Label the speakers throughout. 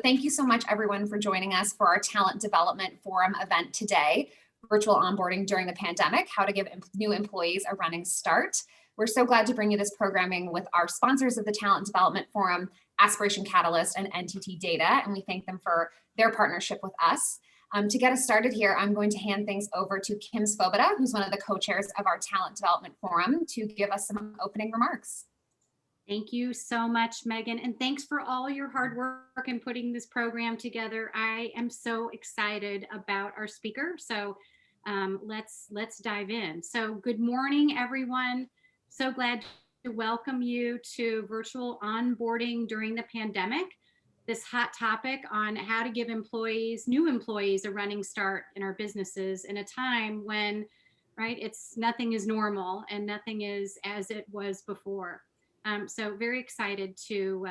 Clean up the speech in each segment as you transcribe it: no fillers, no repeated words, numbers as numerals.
Speaker 1: thank you so much, everyone, for joining us for our Talent Development Forum event today, Virtual Onboarding During the Pandemic, How to Give New Employees a Running Start. We're so glad to bring you this programming with our sponsors of the Talent Development Forum, Aspiration Catalyst and NTT Data, and we thank them for their partnership with us. To get us started here, I'm going to hand things over to Kim Svoboda, who's one of the co-chairs of our Talent Development Forum, to give us some opening remarks.
Speaker 2: Thank you so much, Megan, and thanks for all your hard work in putting this program together. I am so excited about our speaker, so let's dive in. So good morning, everyone. So glad to welcome you to Virtual Onboarding During the Pandemic, this hot topic on how to give new employees a running start in our businesses in a time when, right, nothing is normal and nothing is as it was before. So very excited to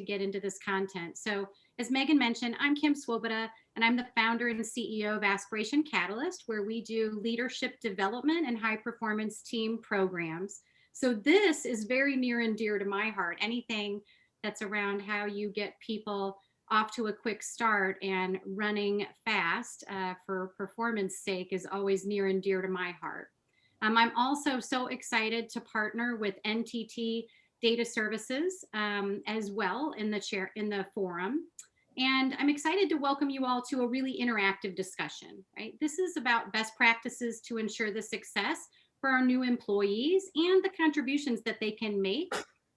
Speaker 2: get into this content. So as Megan mentioned, I'm Kim Svoboda, and I'm the founder and CEO of Aspiration Catalyst, where we do leadership development and high performance team programs. So this is very near and dear to my heart. Anything that's around how you get people off to a quick start and running fast for performance sake is always near and dear to my heart. I'm also so excited to partner with NTT Data Services as well in the forum. And I'm excited to welcome you all to a really interactive discussion, right? This is about best practices to ensure the success for our new employees and the contributions that they can make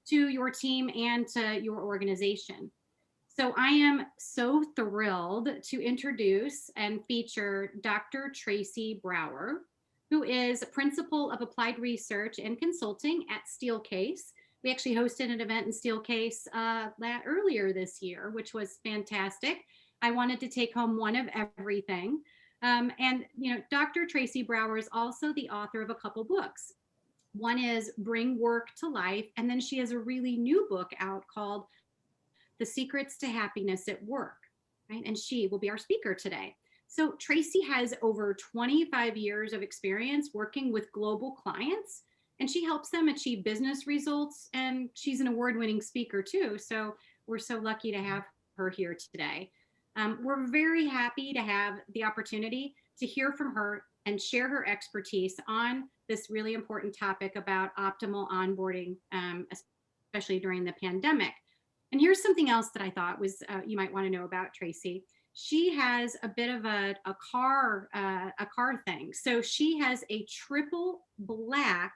Speaker 2: to your team and to your organization. So I am so thrilled to introduce and feature Dr. Tracy Brower, who is Principal of Applied Research and Consulting at Steelcase. We actually hosted an event in Steelcase earlier this year, which was fantastic. I wanted to take home one of everything. And Dr. Tracy Brower is also the author of a couple books. One is Bring Work to Life, and then she has a really new book out called The Secrets to Happiness at Work, right? And she will be our speaker today. So Tracy has over 25 years of experience working with global clients, and she helps them achieve business results, and she's an award-winning speaker too. So we're so lucky to have her here today. We're very happy to have the opportunity to hear from her and share her expertise on this really important topic about optimal onboarding, especially during the pandemic. And here's something else that I thought was you might want to know about Tracy. She has a bit of a car thing. So she has a triple black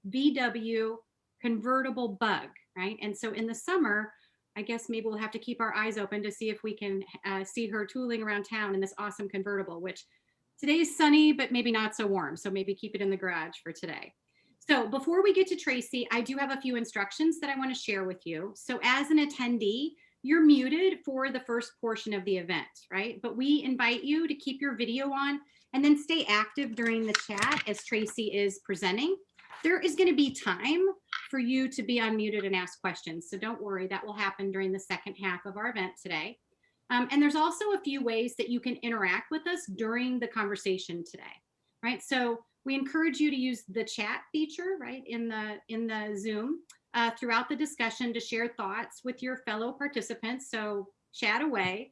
Speaker 2: VW convertible Bug, right? And so in the summer, I guess maybe we'll have to keep our eyes open to see if we can see her tooling around town in this awesome convertible, which today is sunny, but maybe not so warm. So maybe keep it in the garage for today. So before we get to Tracy, I do have a few instructions that I want to share with you. So as an attendee, you're muted for the first portion of the event, right? But we invite you to keep your video on and then stay active during the chat as Tracy is presenting. There is going to be time for you to be unmuted and ask questions. So don't worry, that will happen during the second half of our event today. And there's also a few ways that you can interact with us during the conversation today, right? So we encourage you to use the chat feature, right, in the Zoom throughout the discussion to share thoughts with your fellow participants. So chat away.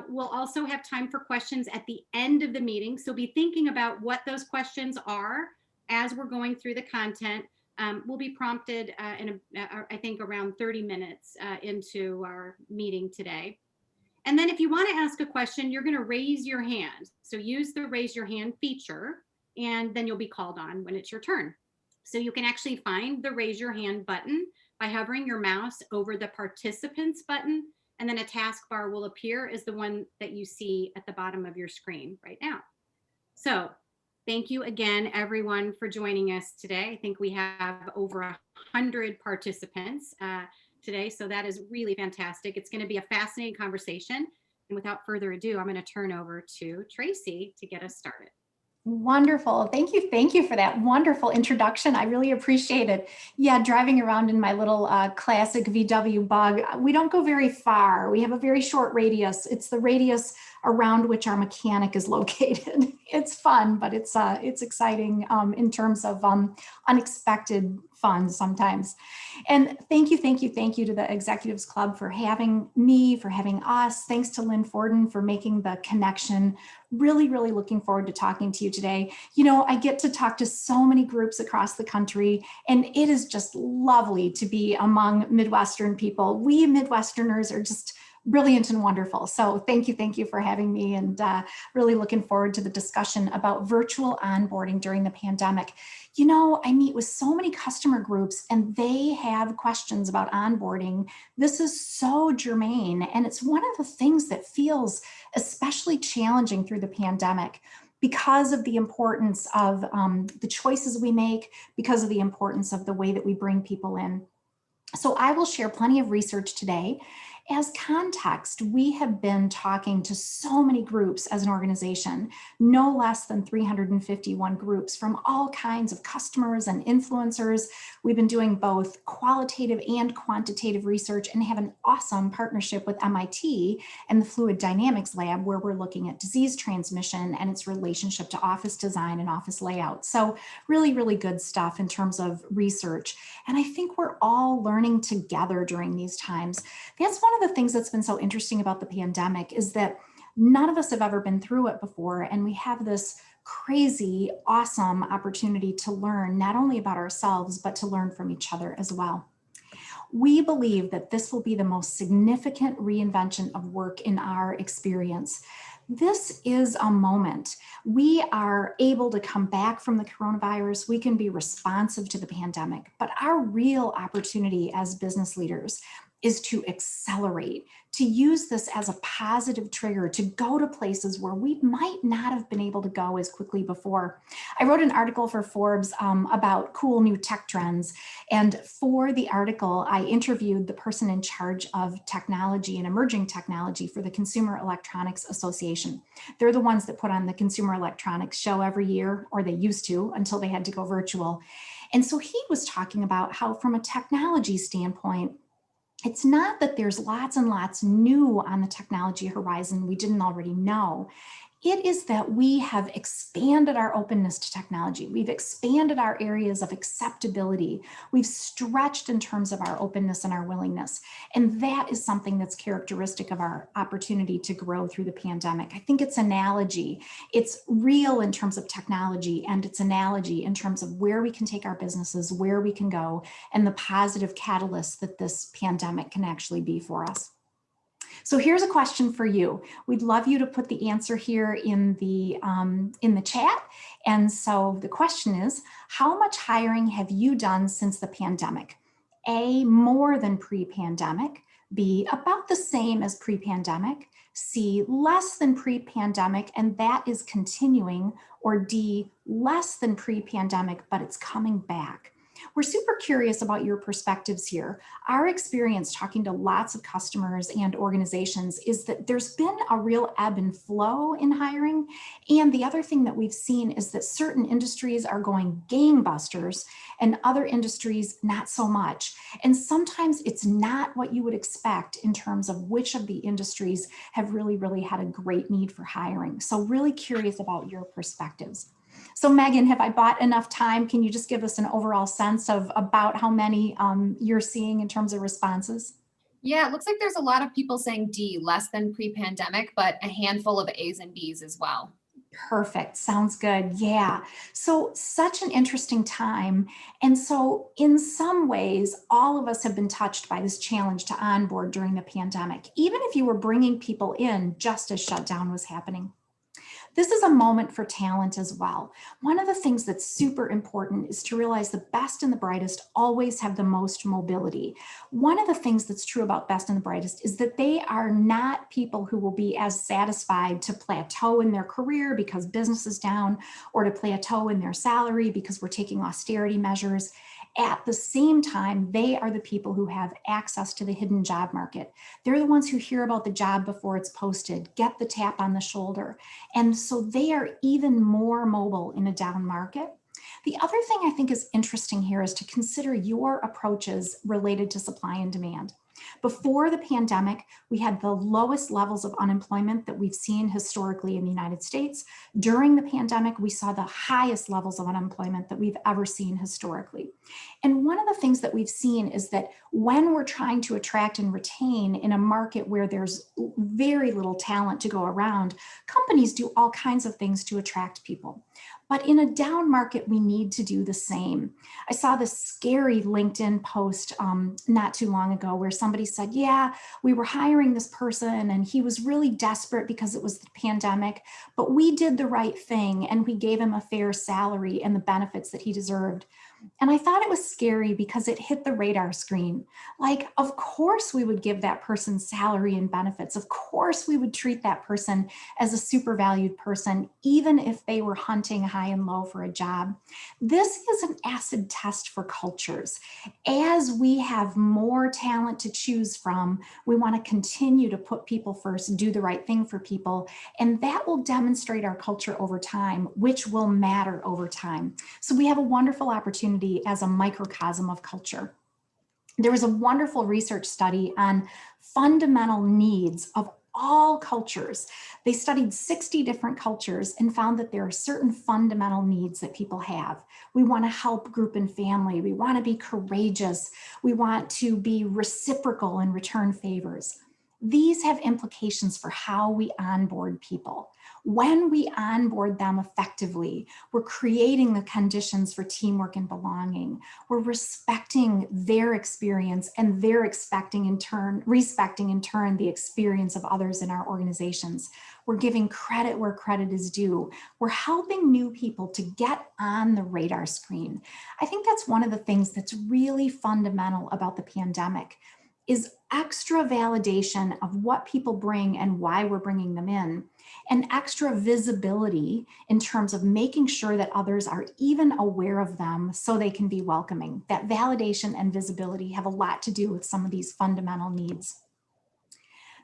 Speaker 2: We'll also have time for questions at the end of the meeting. So be thinking about what those questions are as we're going through the content. We'll be prompted I think around 30 minutes into our meeting today. And then if you want to ask a question, you're going to raise your hand. So use the raise your hand feature, and then you'll be called on when it's your turn. So you can actually find the raise your hand button by hovering your mouse over the participants button, and then a taskbar will appear as the one that you see at the bottom of your screen right now. So thank you again, everyone, for joining us today. I think we have over 100 participants today, so that is really fantastic. It's going to be a fascinating conversation. And without further ado, I'm going to turn over to Tracy to get us started.
Speaker 3: Wonderful. Thank you for that wonderful introduction. I really appreciate it. Yeah, driving around in my little classic VW Bug, we don't go very far. We have a very short radius. It's the radius around which our mechanic is located. It's fun, but it's exciting in terms of unexpected fun sometimes. And thank you to the Executives Club for having me, for having us. Thanks to Lynn Forden for making the connection. Really, really looking forward to talking to you today. You know, I get to talk to so many groups across the country, and it is just lovely to be among Midwestern people. We Midwesterners are just brilliant and wonderful. So thank you for having me, and really looking forward to the discussion about virtual onboarding during the pandemic. You know, I meet with so many customer groups and they have questions about onboarding. This is so germane, and it's one of the things that feels especially challenging through the pandemic because of the importance of the choices we make, because of the importance of the way that we bring people in. So I will share plenty of research today. As context, we have been talking to so many groups as an organization, no less than 351 groups from all kinds of customers and influencers. We've been doing both qualitative and quantitative research and have an awesome partnership with MIT and the Fluid Dynamics Lab, where we're looking at disease transmission and its relationship to office design and office layout. So really, really good stuff in terms of research. And I think we're all learning together during these times. That's one of the things that's been so interesting about the pandemic is that none of us have ever been through it before. And we have this crazy, awesome opportunity to learn not only about ourselves, but to learn from each other as well. We believe that this will be the most significant reinvention of work in our experience. This is a moment. We are able to come back from the coronavirus. We can be responsive to the pandemic, but our real opportunity as business leaders is to accelerate, to use this as a positive trigger to go to places where we might not have been able to go as quickly before. I wrote an article for Forbes about cool new tech trends. And for the article, I interviewed the person in charge of technology and emerging technology for the Consumer Electronics Association. They're the ones that put on the Consumer Electronics show every year, or they used to until they had to go virtual. And so he was talking about how from a technology standpoint, it's not that there's lots and lots new on the technology horizon we didn't already know. It is that we have expanded our openness to technology. We've expanded our areas of acceptability. We've stretched in terms of our openness and our willingness. And that is something that's characteristic of our opportunity to grow through the pandemic. I think it's analogy. It's real in terms of technology, and it's analogy in terms of where we can take our businesses, where we can go, and the positive catalyst that this pandemic can actually be for us. So here's a question for you. We'd love you to put the answer here in the chat. And so the question is, how much hiring have you done since the pandemic? A, more than pre-pandemic. B, about the same as pre-pandemic. C, less than pre-pandemic, and that is continuing. Or D, less than pre-pandemic, but it's coming back. We're super curious about your perspectives here. Our experience talking to lots of customers and organizations is that there's been a real ebb and flow in hiring. And the other thing that we've seen is that certain industries are going gangbusters and other industries not so much. And sometimes it's not what you would expect in terms of which of the industries have really had a great need for hiring. So really curious about your perspectives. So Megan, have I bought enough time? Can you just give us an overall sense of about how many you're seeing in terms of responses?
Speaker 1: Yeah, it looks like there's a lot of people saying D, less than pre-pandemic, but a handful of A's and B's as well.
Speaker 3: Perfect. Sounds good. Yeah. So such an interesting time. And so in some ways, all of us have been touched by this challenge to onboard during the pandemic, even if you were bringing people in just as shutdown was happening. This is a moment for talent as well. One of the things that's super important is to realize the best and the brightest always have the most mobility. One of the things that's true about best and the brightest is that they are not people who will be as satisfied to plateau in their career because business is down, or to plateau in their salary because we're taking austerity measures. At the same time, they are the people who have access to the hidden job market. They're the ones who hear about the job before it's posted, get the tap on the shoulder. And so they are even more mobile in a down market. The other thing I think is interesting here is to consider your approaches related to supply and demand. Before the pandemic, we had the lowest levels of unemployment that we've seen historically in the United States. During the pandemic, we saw the highest levels of unemployment that we've ever seen historically. And one of the things that we've seen is that when we're trying to attract and retain in a market where there's very little talent to go around, companies do all kinds of things to attract people. But in a down market, we need to do the same. I saw this scary LinkedIn post not too long ago where somebody said, yeah, we were hiring this person and he was really desperate because it was the pandemic, but we did the right thing and we gave him a fair salary and the benefits that he deserved. And I thought it was scary because it hit the radar screen. Like, of course we would give that person salary and benefits. Of course we would treat that person as a super valued person, even if they were hunting high and low for a job. This is an acid test for cultures. As we have more talent to choose from, we want to continue to put people first, do the right thing for people, and that will demonstrate our culture over time, which will matter over time. So we have a wonderful opportunity as a microcosm of culture. There was a wonderful research study on fundamental needs of all cultures. They studied 60 different cultures and found that there are certain fundamental needs that people have. We want to help group and family. We want to be courageous. We want to be reciprocal and return favors. These have implications for how we onboard people. When we onboard them effectively, we're creating the conditions for teamwork and belonging. We're respecting their experience and they're respecting in turn the experience of others in our organizations. We're giving credit where credit is due. We're helping new people to get on the radar screen. I think that's one of the things that's really fundamental about the pandemic is extra validation of what people bring and why we're bringing them in, and extra visibility in terms of making sure that others are even aware of them so they can be welcoming. That validation and visibility have a lot to do with some of these fundamental needs.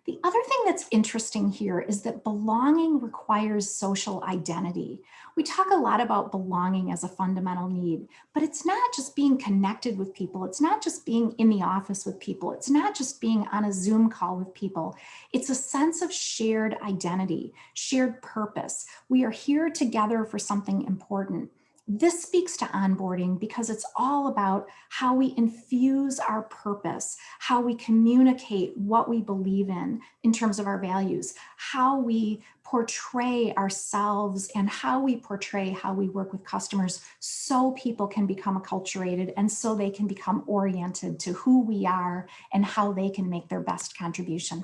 Speaker 3: The other thing that's interesting here is that belonging requires social identity. We talk a lot about belonging as a fundamental need, but it's not just being connected with people. It's not just being in the office with people. It's not just being on a Zoom call with people. It's a sense of shared identity, shared purpose. We are here together for something important. This speaks to onboarding because it's all about how we infuse our purpose, how we communicate what we believe in terms of our values, how we portray ourselves and how we portray how we work with customers so people can become acculturated and so they can become oriented to who we are and how they can make their best contribution.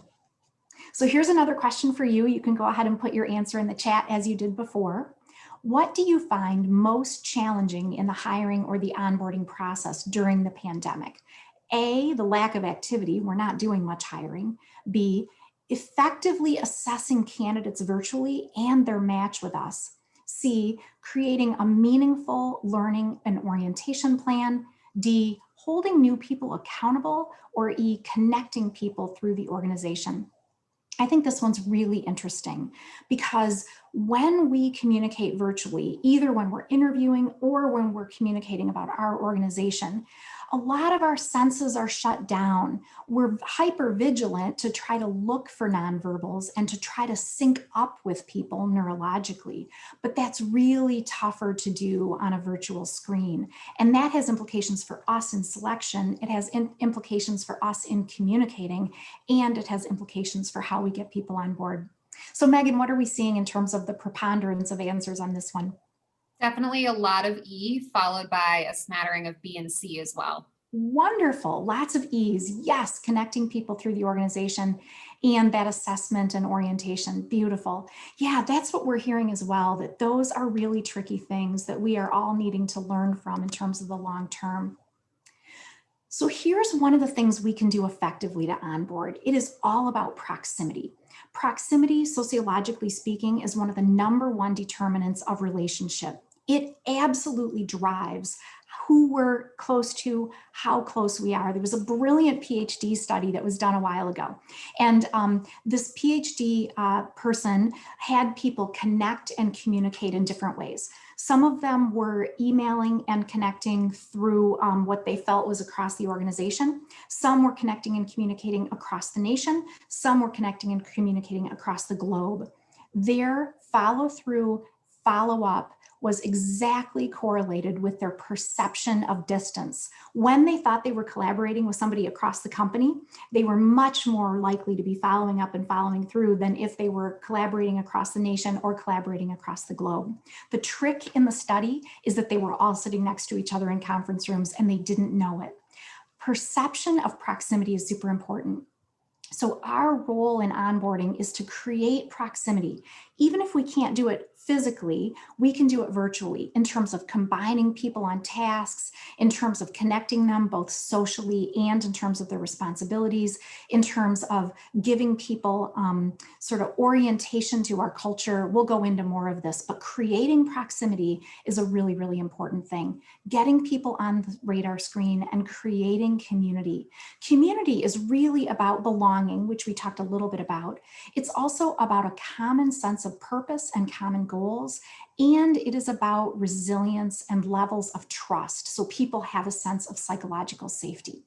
Speaker 3: So here's another question for you. You can go ahead and put your answer in the chat as you did before. What do you find most challenging in the hiring or the onboarding process during the pandemic? A, the lack of activity. We're not doing much hiring. B, effectively assessing candidates virtually and their match with us. C, creating a meaningful learning and orientation plan. D, holding new people accountable. Or E, connecting people through the organization. I think this one's really interesting because when we communicate virtually, either when we're interviewing or when we're communicating about our organization, a lot of our senses are shut down. We're hyper vigilant to try to look for nonverbals and to try to sync up with people neurologically, but that's really tougher to do on a virtual screen. And that has implications for us in selection. It has implications for us in communicating, and it has implications for how we get people on board. So Megan, what are we seeing in terms of the preponderance of answers on this one?
Speaker 1: Definitely a lot of E followed by a smattering of B and C as well.
Speaker 3: Wonderful, lots of E's. Yes, connecting people through the organization and that assessment and orientation, beautiful. Yeah, that's what we're hearing as well, that those are really tricky things that we are all needing to learn from in terms of the long term. So here's one of the things we can do effectively to onboard. It is all about proximity. Proximity, sociologically speaking, is one of the #1 determinants of relationship. It absolutely drives who we're close to, how close we are. There was a brilliant PhD study that was done a while ago. And this PhD person had people connect and communicate in different ways. Some of them were emailing and connecting through what they felt was across the organization. Some were connecting and communicating across the nation. Some were connecting and communicating across the globe. Their follow through, follow up was exactly correlated with their perception of distance. When they thought they were collaborating with somebody across the company, they were much more likely to be following up and following through than if they were collaborating across the nation or collaborating across the globe. The trick in the study is that they were all sitting next to each other in conference rooms and they didn't know it. Perception of proximity is super important. So our role in onboarding is to create proximity. Even if we can't do it physically, we can do it virtually in terms of combining people on tasks, in terms of connecting them both socially and in terms of their responsibilities, in terms of giving people sort of orientation to our culture. We'll go into more of this, but creating proximity is a really, really important thing. Getting people on the radar screen and creating community. Community is really about belonging, which we talked a little bit about. It's also about a common sense of purpose and common goals, and it is about resilience and levels of trust, so people have a sense of psychological safety.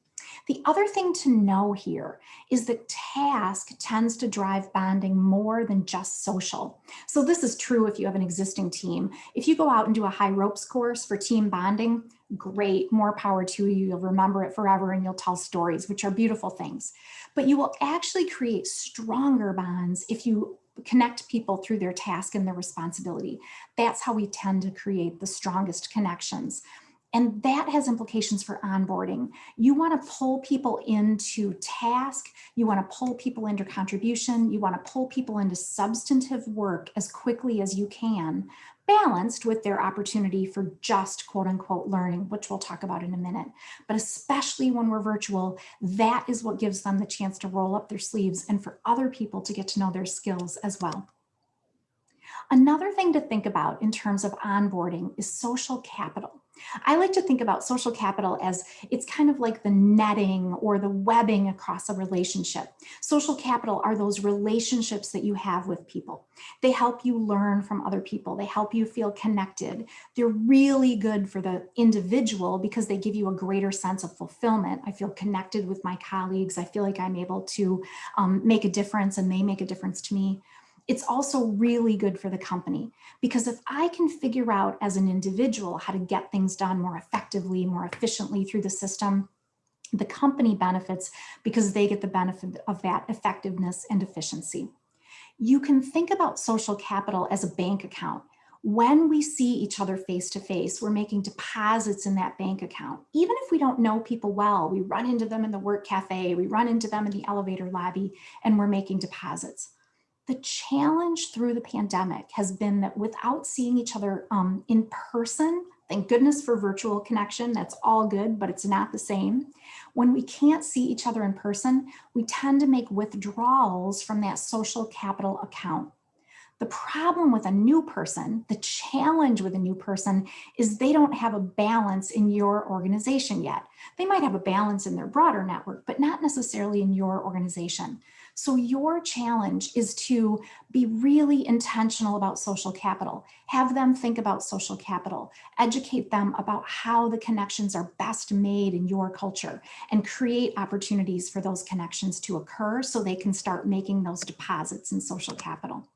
Speaker 3: The other thing to know here is that task tends to drive bonding more than just social. So this is true if you have an existing team. If you go out and do a high ropes course for team bonding, great, more power to you. You'll remember it forever and you'll tell stories, which are beautiful things. But you will actually create stronger bonds if you connect people through their task and their responsibility. That's how we tend to create the strongest connections. And that has implications for onboarding. You want to pull people into task. You want to pull people into contribution. You want to pull people into substantive work as quickly as you can, balanced with their opportunity for just quote unquote learning, which we'll talk about in a minute. But especially when we're virtual, that is what gives them the chance to roll up their sleeves and for other people to get to know their skills as well. Another thing to think about in terms of onboarding is social capital. I like to think about social capital as it's kind of like the netting or the webbing across a relationship. Social capital are those relationships that you have with people. They help you learn from other people. They help you feel connected. They're really good for the individual because they give you a greater sense of fulfillment. I feel connected with my colleagues. I feel like I'm able to make a difference and they make a difference to me. It's also really good for the company because if I can figure out as an individual how to get things done more effectively, more efficiently through the system, the company benefits because they get the benefit of that effectiveness and efficiency. You can think about social capital as a bank account. When we see each other face to face, we're making deposits in that bank account. Even if we don't know people well, we run into them in the work cafe, we run into them in the elevator lobby, and we're making deposits. The challenge through the pandemic has been that without seeing each other in person, thank goodness for virtual connection, that's all good, but it's not the same. When we can't see each other in person, we tend to make withdrawals from that social capital account. The problem with a new person, the challenge with a new person is they don't have a balance in your organization yet. They might have a balance in their broader network, but not necessarily in your organization. So your challenge is to be really intentional about social capital. Have them think about social capital, educate them about how the connections are best made in your culture, and create opportunities for those connections to occur so they can start making those deposits in social capital.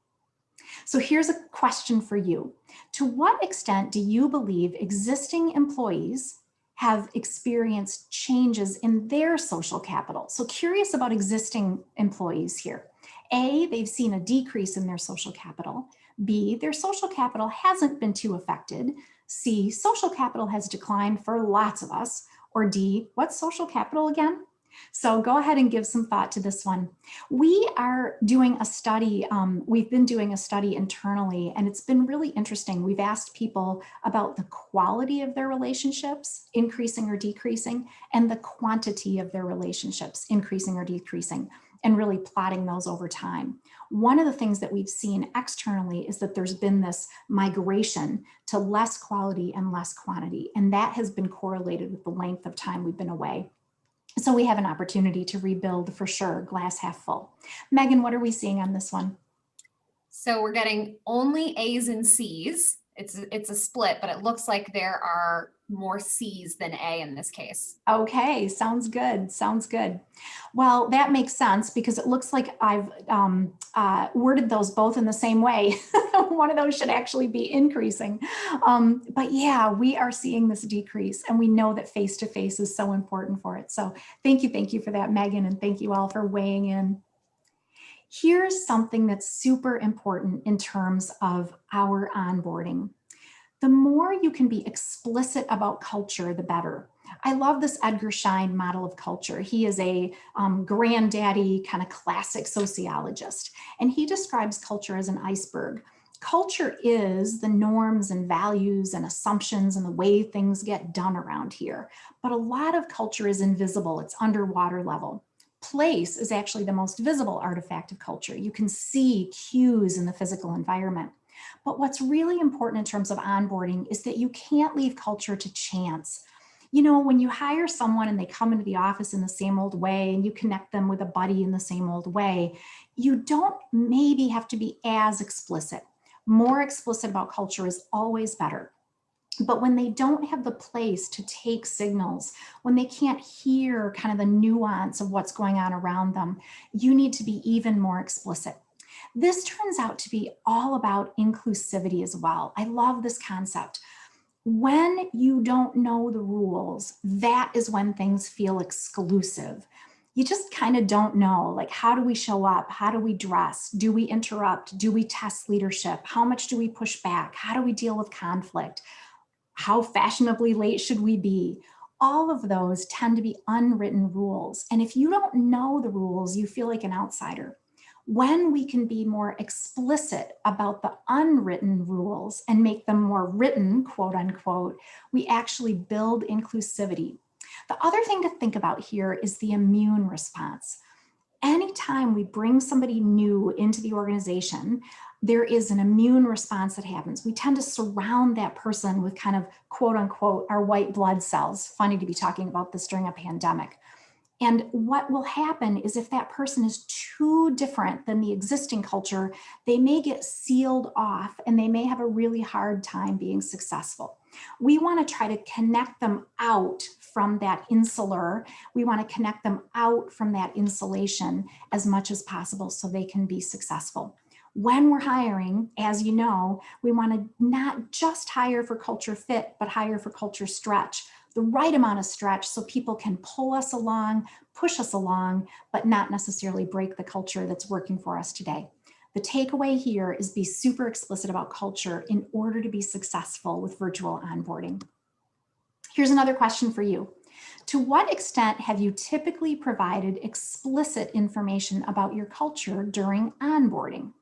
Speaker 3: So here's a question for you. To what extent do you believe existing employees have experienced changes in their social capital? So curious about existing employees here. A, they've seen a decrease in their social capital. B, their social capital hasn't been too affected. C, social capital has declined for lots of us. Or D, what's social capital again? So go ahead and give some thought to this one. We are doing a study, we've been doing a study internally, and it's been really interesting. We've asked people about the quality of their relationships, increasing or decreasing, and the quantity of their relationships, increasing or decreasing. and really plotting those over time. One of the things that we've seen externally is that there's been this migration to less quality and less quantity, and that has been correlated with the length of time we've been away. So we have an opportunity to rebuild for sure, glass half full. Megan, what are we seeing on this one?
Speaker 1: So we're getting only A's and C's. It's a split, but it looks like there are more C's than A in this case.
Speaker 3: Okay, sounds good. Sounds good. Well, that makes sense because it looks like I've worded those both in the same way. One of those should actually be increasing. But yeah, we are seeing this decrease, and we know that face-to-face is so important for it. So thank you for that, Megan, and thank you all for weighing in. Here's something that's super important in terms of our onboarding. The more you can be explicit about culture, the better. I love this Edgar Schein model of culture. He is a granddaddy kind of classic sociologist, and he describes culture as an iceberg. Culture is the norms and values and assumptions and the way things get done around here. But a lot of culture is invisible. It's underwater level. Place is actually the most visible artifact of culture. You can see cues in the physical environment. But what's really important in terms of onboarding is that you can't leave culture to chance. You know, when you hire someone and they come into the office in the same old way and you connect them with a buddy in the same old way, you don't maybe have to be as explicit. More explicit about culture is always better. But when they don't have the place to take signals, when they can't hear kind of the nuance of what's going on around them, you need to be even more explicit. This turns out to be all about inclusivity as well. I love this concept. When you don't know the rules, that is when things feel exclusive. You just kind of don't know, like, how do we show up? How do we dress? Do we interrupt? Do we test leadership? How much do we push back? How do we deal with conflict? How fashionably late should we be? All of those tend to be unwritten rules. And if you don't know the rules, you feel like an outsider. When we can be more explicit about the unwritten rules and make them more written, quote unquote, we actually build inclusivity. The other thing to think about here is the immune response. Anytime we bring somebody new into the organization, there is an immune response that happens. We tend to surround that person with kind of quote unquote our white blood cells. Funny to be talking about this during a pandemic. And what will happen is if that person is too different than the existing culture, they may get sealed off and they may have a really hard time being successful. We want to try to connect them out from that insular. We want to connect them out from that insulation as much as possible so they can be successful. When we're hiring, as you know, we want to not just hire for culture fit, but hire for culture stretch. The right amount of stretch so people can pull us along, push us along, but not necessarily break the culture that's working for us today. The takeaway here is be super explicit about culture in order to be successful with virtual onboarding. Here's another question for you. To what extent have you typically provided explicit information about your culture during onboarding?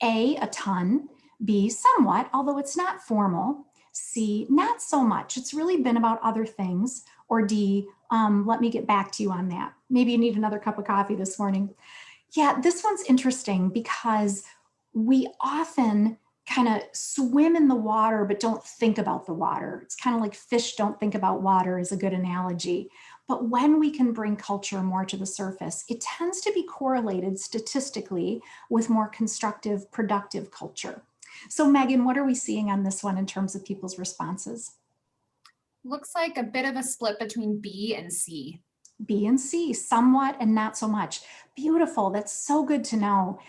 Speaker 3: A ton, B, somewhat, although it's not formal. C, not so much. It's really been about other things. Or D, let me get back to you on that. Maybe you need another cup of coffee this morning. Yeah, this one's interesting because we often kind of swim in the water, but don't think about the water. It's kind of like fish don't think about water is a good analogy. But when we can bring culture more to the surface, it tends to be correlated statistically with more constructive, productive culture. So Megan, what are we seeing on this one in terms of people's responses?
Speaker 1: Looks like a bit of a split between B and C.
Speaker 3: B and C, somewhat and not so much. Beautiful, that's so good to know.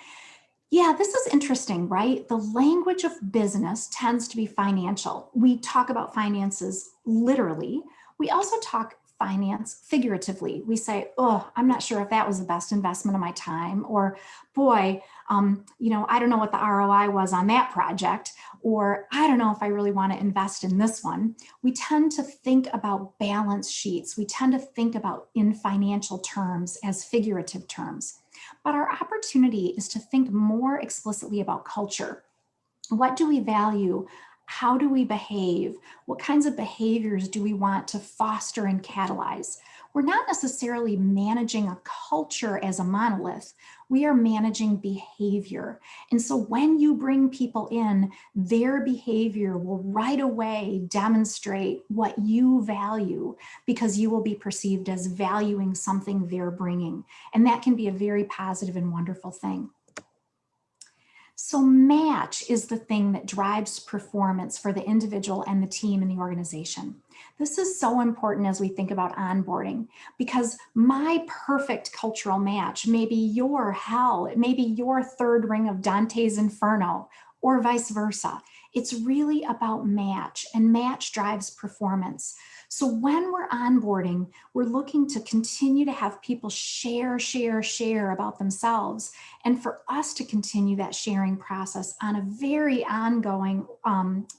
Speaker 3: Yeah, this is interesting, right? The language of business tends to be financial. We talk about finances literally. We also talk finance figuratively. We say, oh, I'm not sure if that was the best investment of my time, or boy, I don't know what the ROI was on that project, or I don't know if I really want to invest in this one. We tend to think about balance sheets. We tend to think about in financial terms as figurative terms. But our opportunity is to think more explicitly about culture. What do we value? How do we behave? What kinds of behaviors do we want to foster and catalyze? we're not necessarily managing a culture as a monolith. We are managing behavior. And so when you bring people in, their behavior will right away demonstrate what you value, because you will be perceived as valuing something they're bringing. And that can be a very positive and wonderful thing. So match is the thing that drives performance for the individual and the team in the organization. This is so important as we think about onboarding, because my perfect cultural match may be your hell, it may be your third ring of Dante's Inferno, or vice versa. It's really about match, and match drives performance. So when we're onboarding, we're looking to continue to have people share about themselves, and for us to continue that sharing process on a very ongoing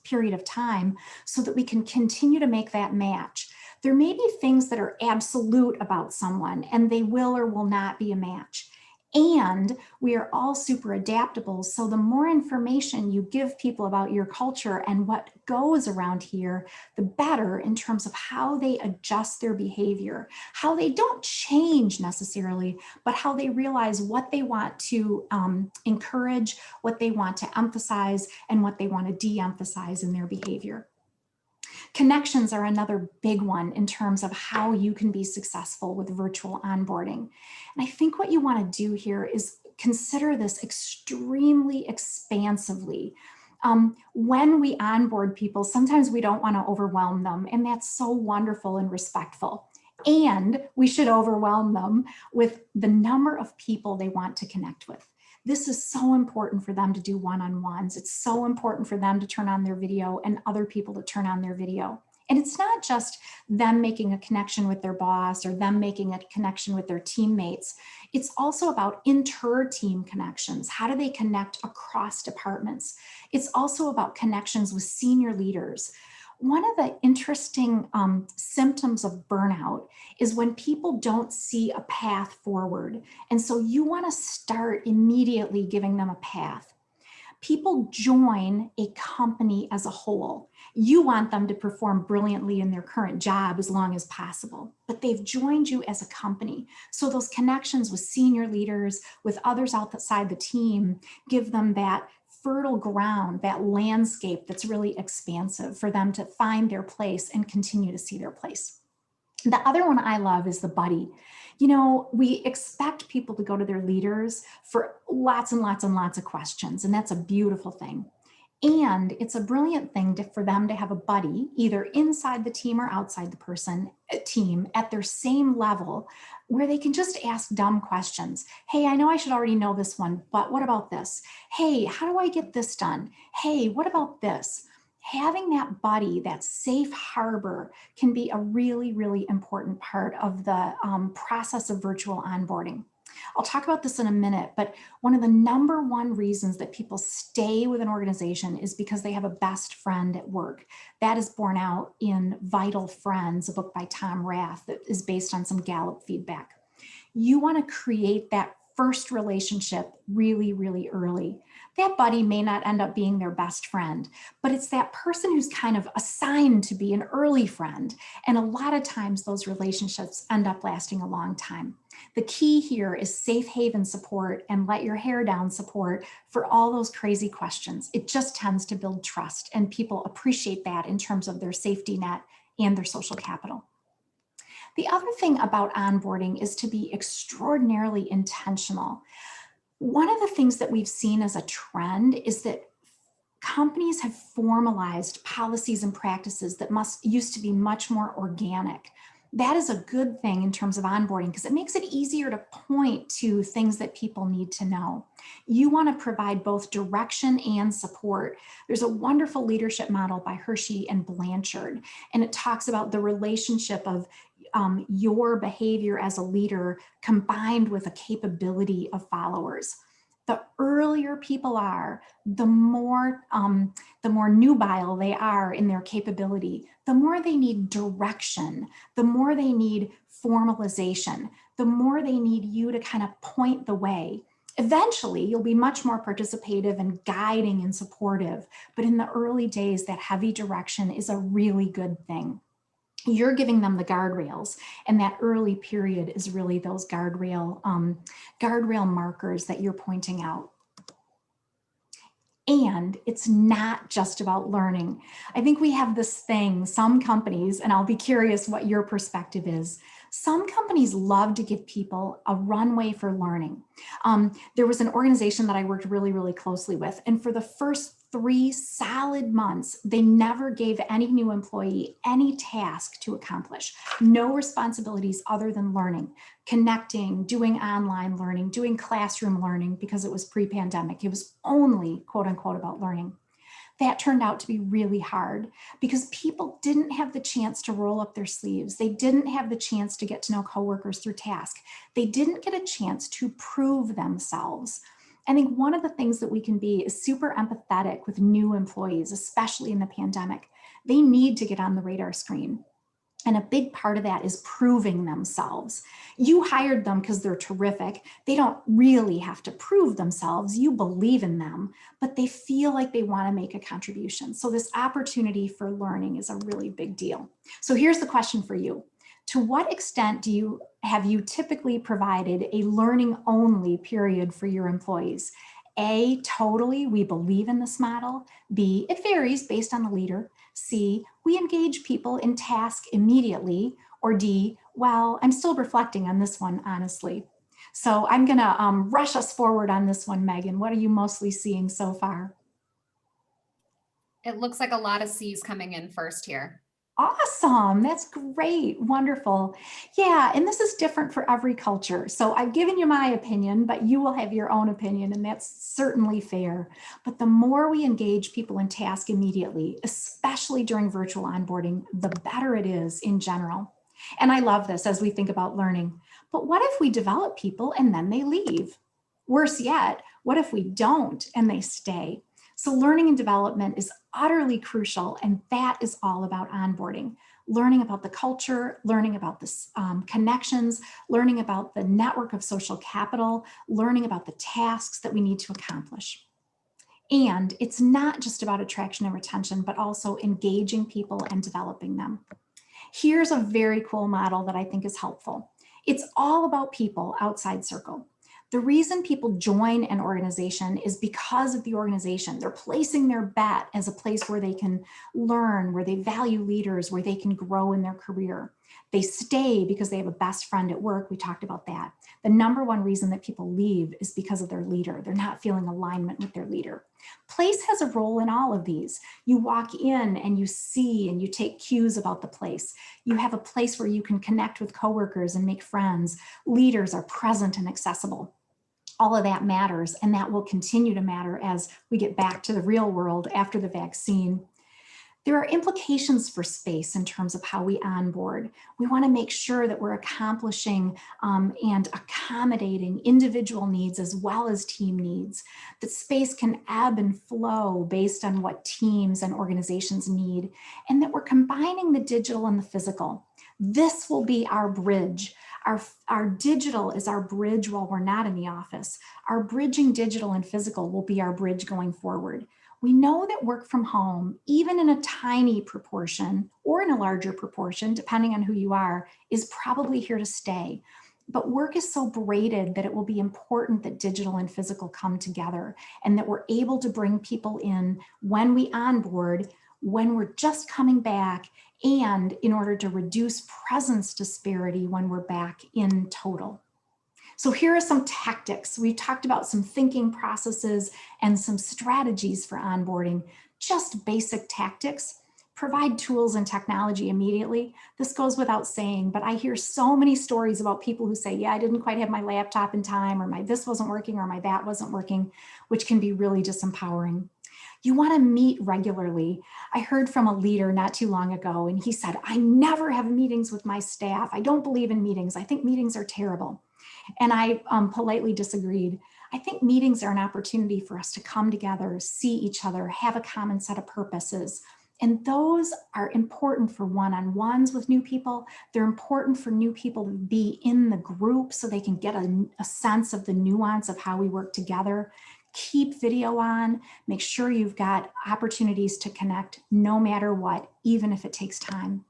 Speaker 3: period of time, so that we can continue to make that match. There may be things that are absolute about someone, and they will or will not be a match. And we are all super adaptable. So the more information you give people about your culture and what goes around here, the better in terms of how they adjust their behavior, how they don't change necessarily, but how they realize what they want to encourage, what they want to emphasize, and what they want to de-emphasize in their behavior. Connections are another big one in terms of how you can be successful with virtual onboarding. And I think what you want to do here is consider this extremely expansively. When we onboard people, sometimes we don't want to overwhelm them, and that's so wonderful and respectful. And we should overwhelm them with the number of people they want to connect with. This is so important for them to do one-on-ones. It's so important for them to turn on their video and other people to turn on their video. And it's not just them making a connection with their boss or them making a connection with their teammates. It's also about inter-team connections. How do they connect across departments? It's also about connections with senior leaders. One of the interesting symptoms of burnout is when people don't see a path forward. And so you want to start immediately giving them a path. People join a company as a whole. You want them to perform brilliantly in their current job as long as possible, but they've joined you as a company. So those connections with senior leaders, with others outside the team, give them that fertile ground, that landscape that's really expansive for them to find their place and continue to see their place. The other one I love is the buddy. You know, we expect people to go to their leaders for lots and lots and lots of questions, and that's a beautiful thing. And it's a brilliant thing for them to have a buddy, either inside the team or outside the team at their same level, where they can just ask dumb questions. Hey, I know I should already know this one, but what about this? Hey, how do I get this done? Hey, what about this? Having that buddy, that safe harbor, can be a really, really important part of the process of virtual onboarding. I'll talk about this in a minute, but one of the number one reasons that people stay with an organization is because they have a best friend at work. That is borne out in Vital Friends, a book by Tom Rath that is based on some Gallup feedback. You want to create that first relationship really, really early. That buddy may not end up being their best friend, but it's that person who's kind of assigned to be an early friend. And a lot of times those relationships end up lasting a long time. The key here is safe haven support and let your hair down support for all those crazy questions. It just tends to build trust, and people appreciate that in terms of their safety net and their social capital. The other thing about onboarding is to be extraordinarily intentional. One of the things that we've seen as a trend is that companies have formalized policies and practices that used to be much more organic. That is a good thing in terms of onboarding because it makes it easier to point to things that people need to know. You want to provide both direction and support. There's a wonderful leadership model by Hershey and Blanchard, and it talks about the relationship of your behavior as a leader combined with a capability of followers. The earlier people are, the more nubile they are in their capability, the more they need direction, the more they need formalization, the more they need you to kind of point the way. Eventually, you'll be much more participative and guiding and supportive, but in the early days, that heavy direction is a really good thing. You're giving them the guardrails, and that early period is really those guardrail markers that you're pointing out. And it's not just about learning. I think we have this thing, some companies, and I'll be curious what your perspective is. Some companies love to give people a runway for learning. There was an organization that I worked really, really closely with, and for the first 3 solid months, they never gave any new employee any task to accomplish, no responsibilities other than learning, connecting, doing online learning, doing classroom learning, because it was pre-pandemic. It was only quote unquote about learning. That turned out to be really hard because people didn't have the chance to roll up their sleeves. They didn't have the chance to get to know coworkers through task. They didn't get a chance to prove themselves. I think one of the things that we can be is super empathetic with new employees, especially in the pandemic. They need to get on the radar screen. And a big part of that is proving themselves. You hired them because they're terrific. They don't really have to prove themselves. You believe in them, but they feel like they want to make a contribution. So this opportunity for learning is a really big deal. So here's the question for you. To what extent have you typically provided a learning only period for your employees? A, totally, we believe in this model. B, it varies based on the leader. C, we engage people in task immediately. Or D, well, I'm still reflecting on this one, honestly. So I'm gonna rush us forward on this one, Megan. What are you mostly seeing so far?
Speaker 1: It looks like a lot of C's coming in first here.
Speaker 3: Awesome. That's great. Wonderful. Yeah. And this is different for every culture. So I've given you my opinion, but you will have your own opinion, and that's certainly fair. But the more we engage people in task immediately, especially during virtual onboarding, the better it is in general. And I love this as we think about learning. But what if we develop people and then they leave? Worse yet, what if we don't and they stay? So learning and development is utterly crucial, and that is all about onboarding. Learning about the culture, learning about the connections, learning about the network of social capital, learning about the tasks that we need to accomplish. And it's not just about attraction and retention, but also engaging people and developing them. Here's a very cool model that I think is helpful. It's all about people outside circle. The reason people join an organization is because of the organization. They're placing their bet as a place where they can learn, where they value leaders, where they can grow in their career. They stay because they have a best friend at work. We talked about that. The number one reason that people leave is because of their leader. They're not feeling alignment with their leader. Place has a role in all of these. You walk in and you see and you take cues about the place. You have a place where you can connect with coworkers and make friends. Leaders are present and accessible. All of that matters, and that will continue to matter as we get back to the real world after the vaccine. There are implications for space in terms of how we onboard. We want to make sure that we're accomplishing and accommodating individual needs as well as team needs, that space can ebb and flow based on what teams and organizations need, and that we're combining the digital and the physical. This will be our bridge. Our digital is our bridge while we're not in the office. Our bridging digital and physical will be our bridge going forward. We know that work from home, even in a tiny proportion or in a larger proportion, depending on who you are, is probably here to stay. But work is so braided that it will be important that digital and physical come together, and that we're able to bring people in when we onboard, when we're just coming back, and in order to reduce presence disparity when we're back in total. So here are some tactics. We talked about some thinking processes and some strategies for onboarding, just basic tactics. Provide tools and technology immediately. This goes without saying, but I hear so many stories about people who say, yeah, I didn't quite have my laptop in time, or my this wasn't working, or my that wasn't working, which can be really disempowering. You want to meet regularly. I heard from a leader not too long ago, and he said, I never have meetings with my staff. I don't believe in meetings. I think meetings are terrible. And I politely disagreed. I think meetings are an opportunity for us to come together, see each other, have a common set of purposes. And those are important for one-on-ones with new people. They're important for new people to be in the group so they can get a sense of the nuance of how we work together. Keep video on, make sure you've got opportunities to connect no matter what, even if it takes time.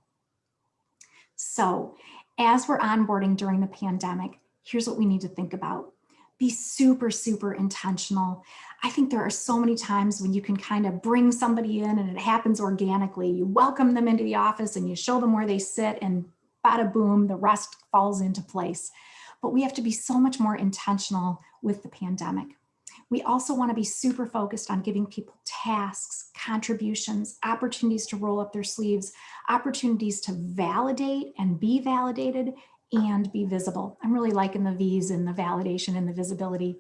Speaker 3: So as we're onboarding during the pandemic, here's what we need to think about. Be super, super intentional. I think there are so many times when you can kind of bring somebody in and it happens organically. You welcome them into the office and you show them where they sit and bada boom, the rest falls into place. But we have to be so much more intentional with the pandemic. We also want to be super focused on giving people tasks, contributions, opportunities to roll up their sleeves, opportunities to validate and be validated and be visible. I'm really liking the V's in the validation and the visibility.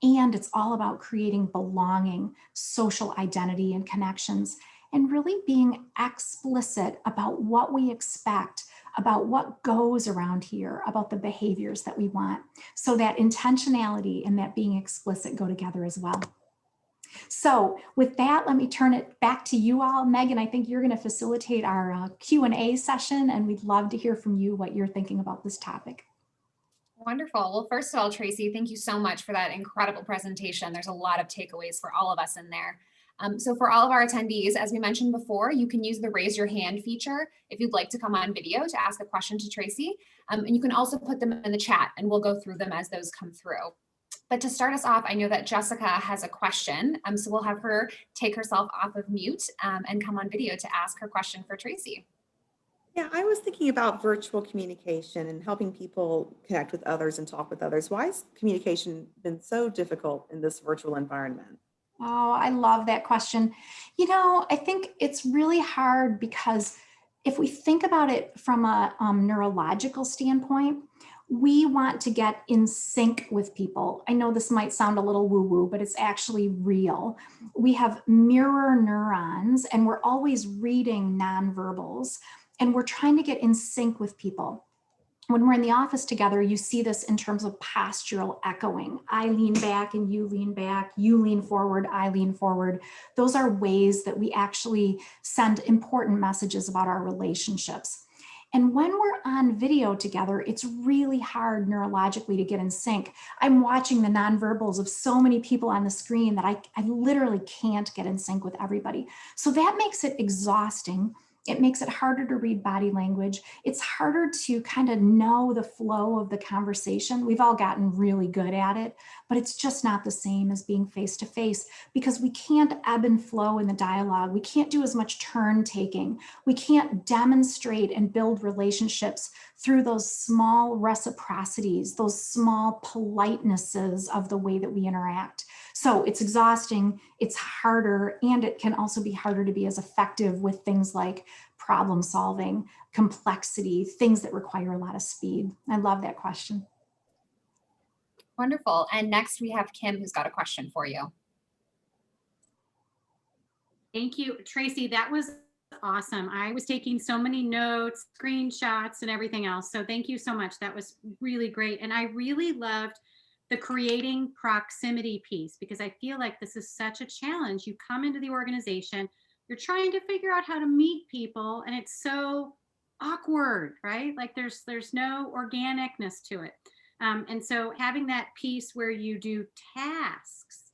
Speaker 3: And it's all about creating belonging, social identity and connections, and really being explicit about what we expect, about what goes around here, about the behaviors that we want. So that intentionality and that being explicit go together as well. So with that, let me turn it back to you all. Megan, I think you're going to facilitate our Q&A session, and we'd love to hear from you what you're thinking about this topic.
Speaker 1: Wonderful. Well, first of all, Tracy, thank you so much for that incredible presentation. There's a lot of takeaways for all of us in there. So for all of our attendees, as we mentioned before, you can use the raise your hand feature if you'd like to come on video to ask a question to Tracy. And you can also put them in the chat and we'll go through them as those come through. But to start us off, I know that Jessica has a question. So we'll have her take herself off of mute and come on video to ask her question for Tracy.
Speaker 4: Yeah, I was thinking about virtual communication and helping people connect with others and talk with others. Why has communication been so difficult in this virtual environment?
Speaker 3: Oh, I love that question. You know, I think it's really hard because if we think about it from a neurological standpoint, we want to get in sync with people. I know this might sound a little woo-woo, but it's actually real. We have mirror neurons and we're always reading nonverbals and we're trying to get in sync with people. When we're in the office together, you see this in terms of postural echoing. I lean back and you lean back, you lean forward, I lean forward. Those are ways that we actually send important messages about our relationships. And when we're on video together, it's really hard neurologically to get in sync. I'm watching the nonverbals of so many people on the screen that I literally can't get in sync with everybody. So that makes it exhausting. It makes it harder to read body language. It's harder to kind of know the flow of the conversation. We've all gotten really good at it, but it's just not the same as being face to face because we can't ebb and flow in the dialogue. We can't do as much turn taking. We can't demonstrate and build relationships through those small reciprocities, those small politenesses of the way that we interact. So it's exhausting, it's harder, and it can also be harder to be as effective with things like problem solving, complexity, things that require a lot of speed. I love that question.
Speaker 1: Wonderful. And next we have Kim, who's got a question for you.
Speaker 2: Thank you, Tracy. That was awesome. I was taking so many notes, screenshots, and everything else. So thank you so much. That was really great. And I really loved the creating proximity piece, because I feel like this is such a challenge. You come into the organization, you're trying to figure out how to meet people, and it's so awkward, right? Like there's no organicness to it. And so having that piece where you do tasks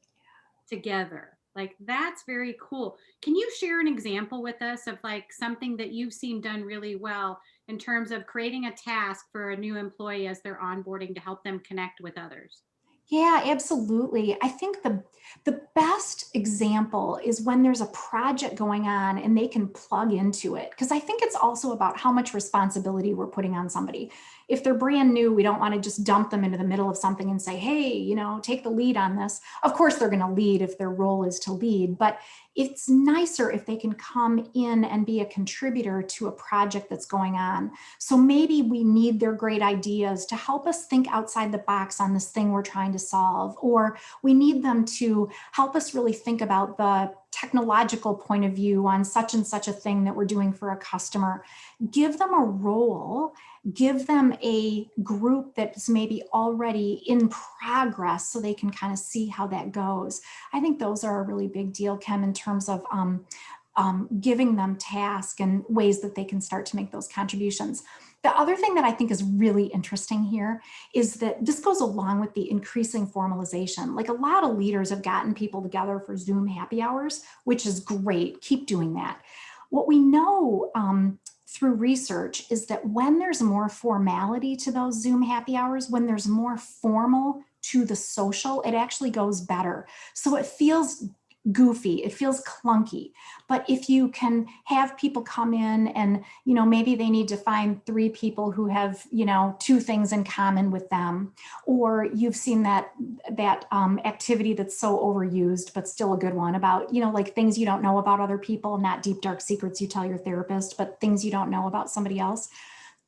Speaker 2: together, like that's very cool. Can you share an example with us of like something that you've seen done really well in terms of creating a task for a new employee as they're onboarding to help them connect with others?
Speaker 3: Yeah, absolutely. I think the best example is when there's a project going on and they can plug into it. Because I think it's also about how much responsibility we're putting on somebody. If they're brand new, we don't want to just dump them into the middle of something and say, hey, you know, take the lead on this. Of course, they're going to lead if their role is to lead, but it's nicer if they can come in and be a contributor to a project that's going on. So maybe we need their great ideas to help us think outside the box on this thing we're trying to solve, or we need them to help us really think about the technological point of view on such and such a thing that we're doing for a customer. Give them a role, give them a group that's maybe already in progress so they can kind of see how that goes. I think those are a really big deal, Kim, in terms of giving them tasks and ways that they can start to make those contributions. The other thing that I think is really interesting here is that this goes along with the increasing formalization. Like a lot of leaders have gotten people together for Zoom happy hours, which is great. Keep doing that. What we know through research is that when there's more formality to those Zoom happy hours, when there's more formal to the social, it actually goes better. So it feels goofy, it feels clunky. But if you can have people come in and, maybe they need to find 3 people who have, 2 things in common with them, or you've seen that activity that's so overused, but still a good one about, like things you don't know about other people, not deep, dark secrets you tell your therapist, but things you don't know about somebody else.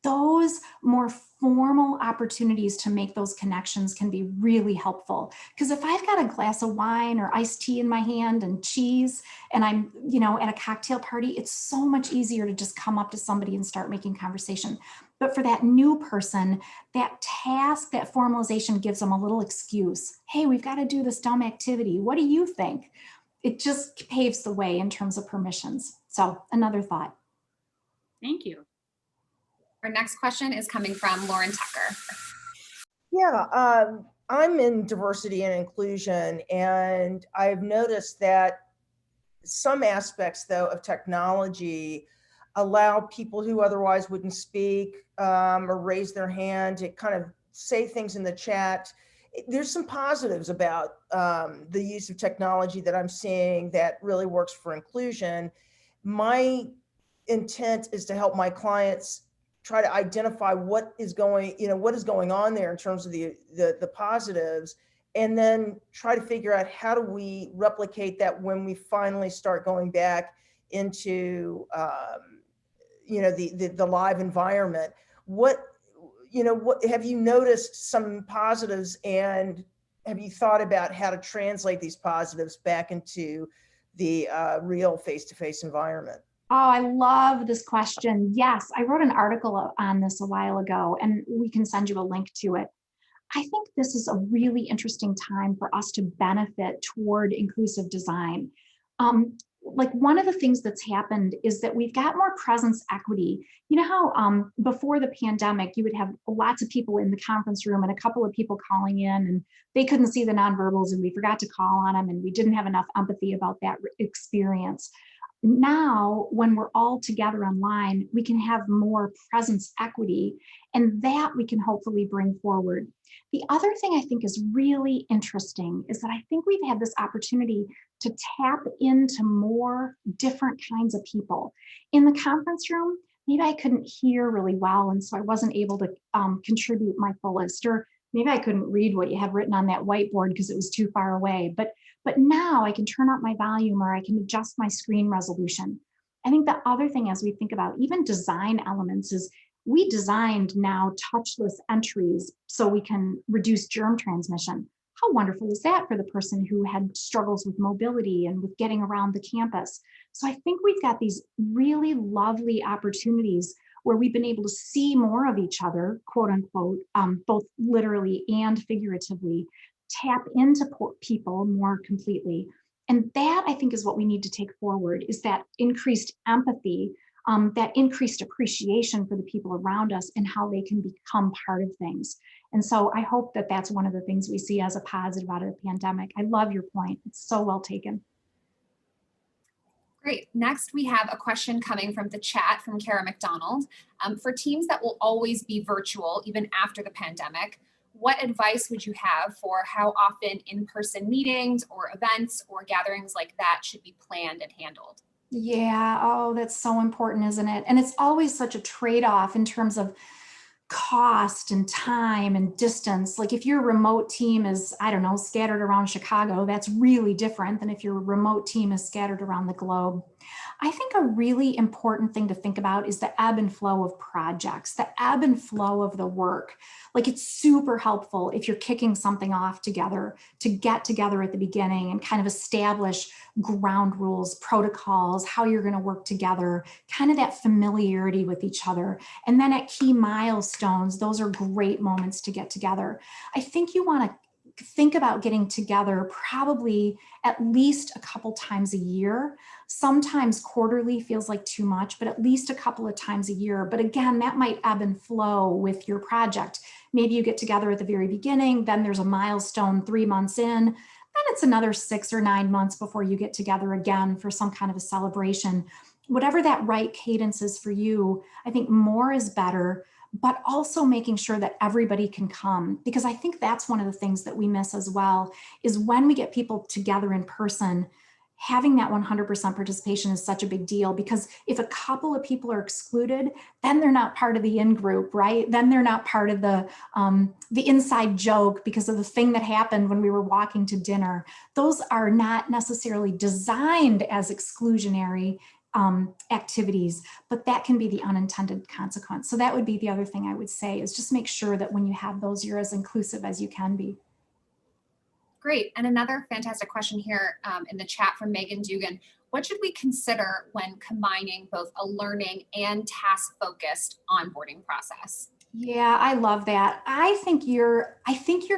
Speaker 3: Those more formal opportunities to make those connections can be really helpful. Because if I've got a glass of wine or iced tea in my hand and cheese, and I'm, at a cocktail party, it's so much easier to just come up to somebody and start making conversation. But for that new person, that task, that formalization gives them a little excuse. Hey, we've got to do this dumb activity. What do you think? It just paves the way in terms of permissions. So another thought.
Speaker 2: Thank you.
Speaker 1: Our next question is coming from Lauren Tucker.
Speaker 5: Yeah, I'm in diversity and inclusion, and I've noticed that some aspects, though, of technology allow people who otherwise wouldn't speak or raise their hand to kind of say things in the chat. There's some positives about the use of technology that I'm seeing that really works for inclusion. My intent is to help my clients try to identify what is going on there in terms of the positives, and then try to figure out how do we replicate that when we finally start going back into the live environment. What have you noticed some positives, and have you thought about how to translate these positives back into the real face-to-face environment?
Speaker 3: Oh, I love this question. Yes, I wrote an article on this a while ago, and we can send you a link to it. I think this is a really interesting time for us to benefit toward inclusive design. Like one of the things that's happened is that we've got more presence equity. You know how before the pandemic, you would have lots of people in the conference room and a couple of people calling in, and they couldn't see the nonverbals, and we forgot to call on them, and we didn't have enough empathy about that experience. Now, when we're all together online, we can have more presence equity, and that we can hopefully bring forward. The other thing I think is really interesting is that I think we've had this opportunity to tap into more different kinds of people. In the conference room, maybe I couldn't hear really well, and so I wasn't able to contribute my fullest, or maybe I couldn't read what you had written on that whiteboard because it was too far away. But now I can turn up my volume, or I can adjust my screen resolution. I think the other thing as we think about even design elements is we designed now touchless entries so we can reduce germ transmission. How wonderful is that for the person who had struggles with mobility and with getting around the campus? So I think we've got these really lovely opportunities where we've been able to see more of each other, quote unquote, both literally and figuratively, tap into people more completely. And that I think is what we need to take forward, is that increased empathy, that increased appreciation for the people around us and how they can become part of things. And so I hope that that's one of the things we see as a positive out of the pandemic. I love your point. It's so well taken.
Speaker 1: Great. Next, we have a question coming from the chat from Kara McDonald. For teams that will always be virtual, even after the pandemic, what advice would you have for how often in-person meetings or events or gatherings like that should be planned and handled?
Speaker 3: Yeah, oh, that's so important, isn't it? And it's always such a trade-off in terms of cost and time and distance. Like if your remote team is, I don't know, scattered around Chicago, that's really different than if your remote team is scattered around the globe. I think a really important thing to think about is the ebb and flow of projects, the ebb and flow of the work. Like it's super helpful if you're kicking something off together to get together at the beginning and kind of establish ground rules, protocols, how you're going to work together, kind of that familiarity with each other. And then at key milestones, those are great moments to get together. I think you want to think about getting together probably at least a couple times a year. Sometimes quarterly feels like too much, but at least a couple of times a year. But again, that might ebb and flow with your project. Maybe you get together at the very beginning, then there's a milestone 3 months in, then it's another 6 or 9 months before you get together again for some kind of a celebration. whatever that right cadence is for you, I think more is better, but also making sure that everybody can come, because I think that's one of the things that we miss as well, is when we get people together in person, having that 100% participation is such a big deal, because if a couple of people are excluded, then they're not part of the in-group, right? Then they're not part of the inside joke because of the thing that happened when we were walking to dinner. Those are not necessarily designed as exclusionary activities, but that can be the unintended consequence. So that would be the other thing I would say, is just make sure that when you have those, you're as inclusive as you can be.
Speaker 1: Great. And another fantastic question here in the chat from Megan Dugan. What should we consider when combining both a learning and task-focused onboarding process?
Speaker 3: Yeah, I love that. I think your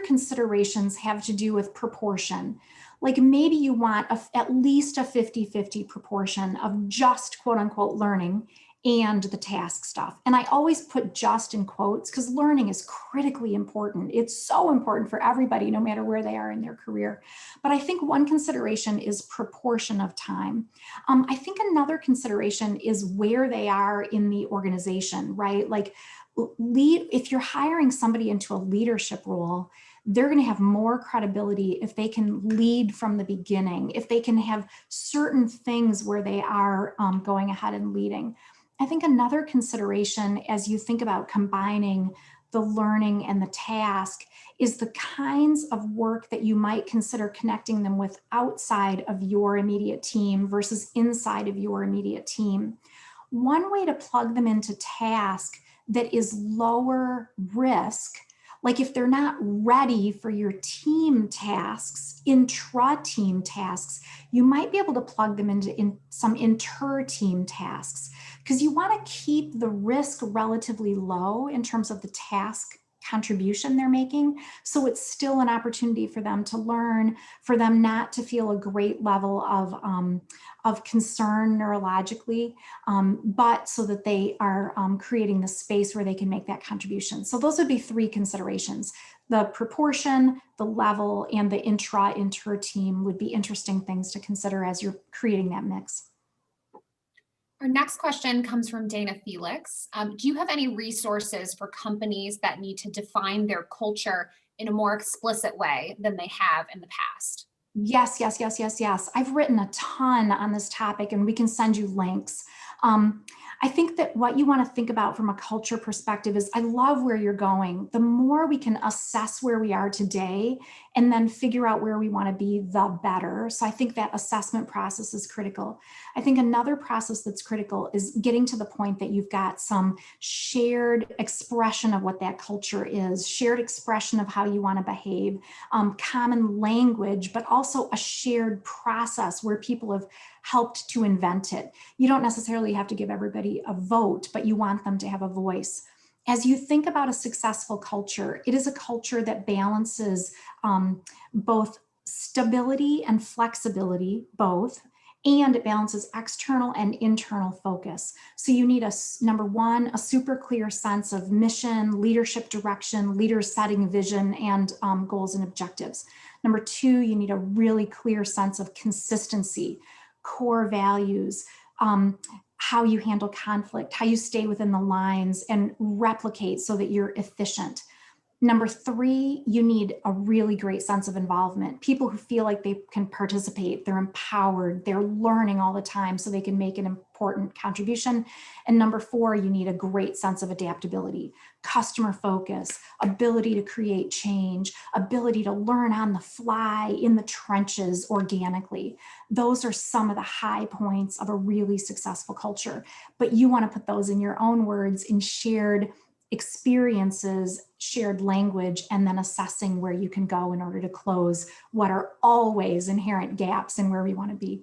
Speaker 3: considerations have to do with proportion. Like maybe you want at least a 50-50 proportion of just quote unquote learning and the task stuff. And I always put just in quotes because learning is critically important. It's so important for everybody, no matter where they are in their career. But I think one consideration is proportion of time. I think another consideration is where they are in the organization, right? Like if you're hiring somebody into a leadership role, they're going to have more credibility if they can lead from the beginning, if they can have certain things where they are going ahead and leading. I think another consideration as you think about combining the learning and the task is the kinds of work that you might consider connecting them with outside of your immediate team versus inside of your immediate team. One way to plug them into task that is lower risk, like if they're not ready for your team tasks, intra-team tasks, you might be able to plug them into some inter-team tasks, because you want to keep the risk relatively low in terms of the task contribution they're making. So it's still an opportunity for them to learn, for them not to feel a great level of concern neurologically, but so that they are creating the space where they can make that contribution. So those would be three considerations. The proportion, the level, and the inter team would be interesting things to consider as you're creating that mix.
Speaker 1: Our next question comes from Dana Felix. Do you have any resources for companies that need to define their culture in a more explicit way than they have in the past?
Speaker 3: Yes. I've written a ton on this topic and we can send you links. I think that what you want to think about from a culture perspective is, I love where you're going. The more we can assess where we are today and then figure out where we want to be, the better. So I think that assessment process is critical. I think another process that's critical is getting to the point that you've got some shared expression of what that culture is, shared expression of how you want to behave, common language, but also a shared process where people have helped to invent it. You don't necessarily have to give everybody a vote, but you want them to have a voice. As you think about a successful culture, it is a culture that balances both stability and flexibility, both, and it balances external and internal focus. So you need number one, a super clear sense of mission, leadership direction, leaders setting vision and goals and objectives. Number two, you need a really clear sense of consistency, core values, how you handle conflict, how you stay within the lines and replicate so that you're efficient. Number three, you need a really great sense of involvement. People who feel like they can participate, they're empowered, they're learning all the time so they can make an important contribution. And number four, you need a great sense of adaptability, customer focus, ability to create change, ability to learn on the fly in the trenches organically. Those are some of the high points of a really successful culture. But you want to put those in your own words, in shared experiences, shared language, and then assessing where you can go in order to close what are always inherent gaps in where we want to be.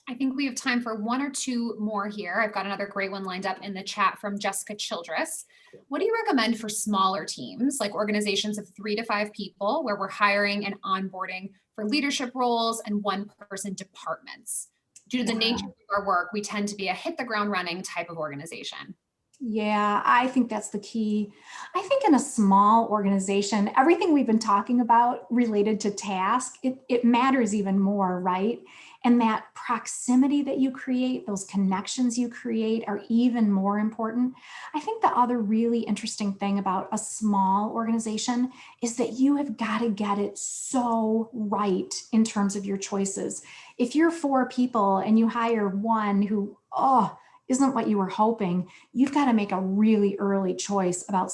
Speaker 1: I think we have time for one or two more here. I've got another great one lined up in the chat from Jessica Childress. What do you recommend for smaller teams, like organizations of 3 to 5 people, where we're hiring and onboarding for leadership roles and one-person departments? Due to the nature of our work, we tend to be a hit the ground running type of organization.
Speaker 3: Yeah, I think that's the key. I think in a small organization, everything we've been talking about related to task, it matters even more, right? And that proximity that you create, those connections you create are even more important. I think the other really interesting thing about a small organization is that you have got to get it so right in terms of your choices. If you're 4 people and you hire one who, isn't what you were hoping, you've got to make a really early choice about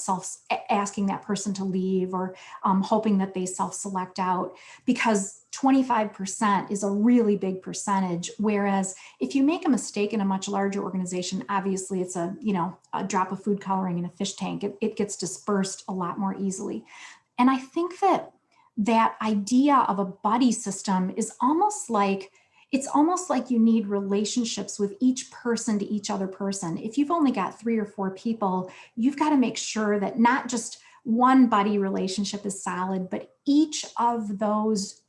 Speaker 3: asking that person to leave or hoping that they self-select out, because 25% is a really big percentage. Whereas if you make a mistake in a much larger organization, obviously it's a drop of food coloring in a fish tank. It gets dispersed a lot more easily. And I think that idea of a buddy system is almost like, it's almost like you need relationships with each person to each other person. If you've only got 3 or 4 people, you've got to make sure that not just one buddy relationship is solid, but each of those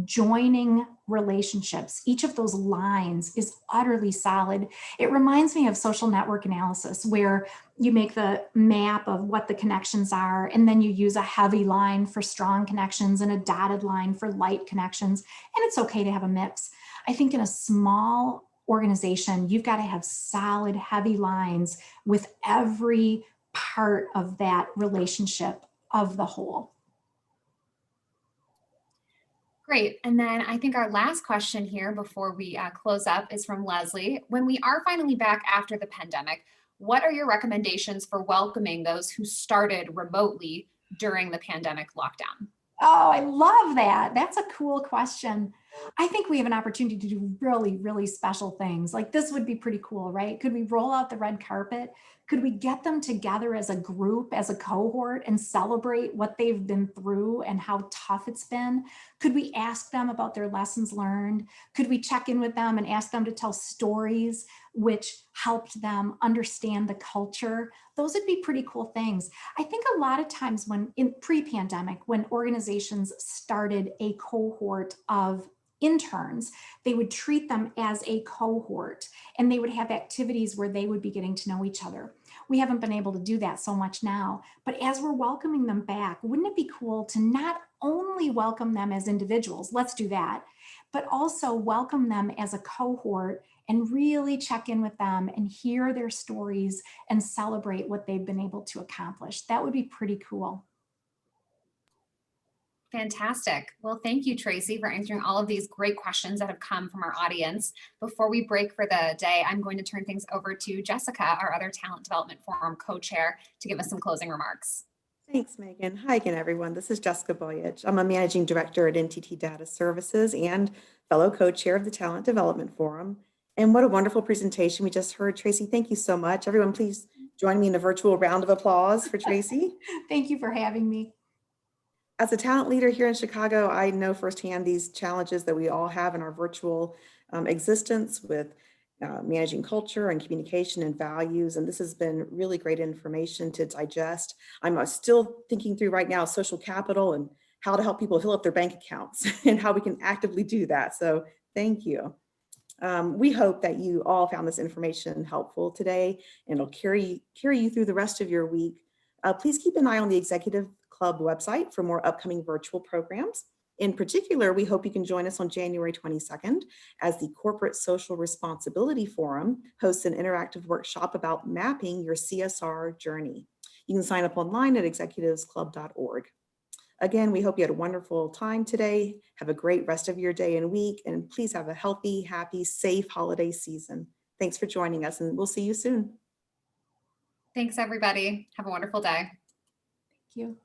Speaker 3: joining relationships, each of those lines is utterly solid. It reminds me of social network analysis, where you make the map of what the connections are, and then you use a heavy line for strong connections and a dotted line for light connections. And it's okay to have a mix. I think in a small organization, you've got to have solid, heavy lines with every part of that relationship of the whole.
Speaker 1: Great. And then I think our last question here before we close up is from Leslie. When we are finally back after the pandemic, what are your recommendations for welcoming those who started remotely during the pandemic lockdown?
Speaker 3: Oh, I love that. That's a cool question. I think we have an opportunity to do really, really special things. Like, this would be pretty cool, right? Could we roll out the red carpet? Could we get them together as a group, as a cohort, and celebrate what they've been through and how tough it's been? Could we ask them about their lessons learned? Could we check in with them and ask them to tell stories which helped them understand the culture? Those would be pretty cool things. I think a lot of times when in pre-pandemic, when organizations started a cohort of interns, they would treat them as a cohort, and they would have activities where they would be getting to know each other. We haven't been able to do that so much now, but as we're welcoming them back, wouldn't it be cool to not only welcome them as individuals, let's do that, but also welcome them as a cohort and really check in with them and hear their stories and celebrate what they've been able to accomplish. That would be pretty cool.
Speaker 1: Fantastic. Well, thank you, Tracy, for answering all of these great questions that have come from our audience. Before we break for the day, I'm going to turn things over to Jessica, our other Talent Development Forum co-chair, to give us some closing remarks.
Speaker 4: Thanks, Megan. Hi again, everyone. This is Jessica Boyich. I'm a managing director at NTT Data Services and fellow co-chair of the Talent Development Forum. And what a wonderful presentation we just heard. Tracy, thank you so much. Everyone, please join me in a virtual round of applause for Tracy.
Speaker 3: Thank you for having me.
Speaker 4: As a talent leader here in Chicago, I know firsthand these challenges that we all have in our virtual existence with managing culture and communication and values. And this has been really great information to digest. I'm still thinking through right now social capital and how to help people fill up their bank accounts and how we can actively do that. So thank you. We hope that you all found this information helpful today, and it'll carry you through the rest of your week. Please keep an eye on the Executive Club website for more upcoming virtual programs. In particular, we hope you can join us on January 22nd as the Corporate Social Responsibility Forum hosts an interactive workshop about mapping your CSR journey. You can sign up online at executivesclub.org. Again, we hope you had a wonderful time today. Have a great rest of your day and week, and please have a healthy, happy, safe holiday season. Thanks for joining us, and we'll see you soon.
Speaker 1: Thanks, everybody. Have a wonderful day.
Speaker 3: Thank you.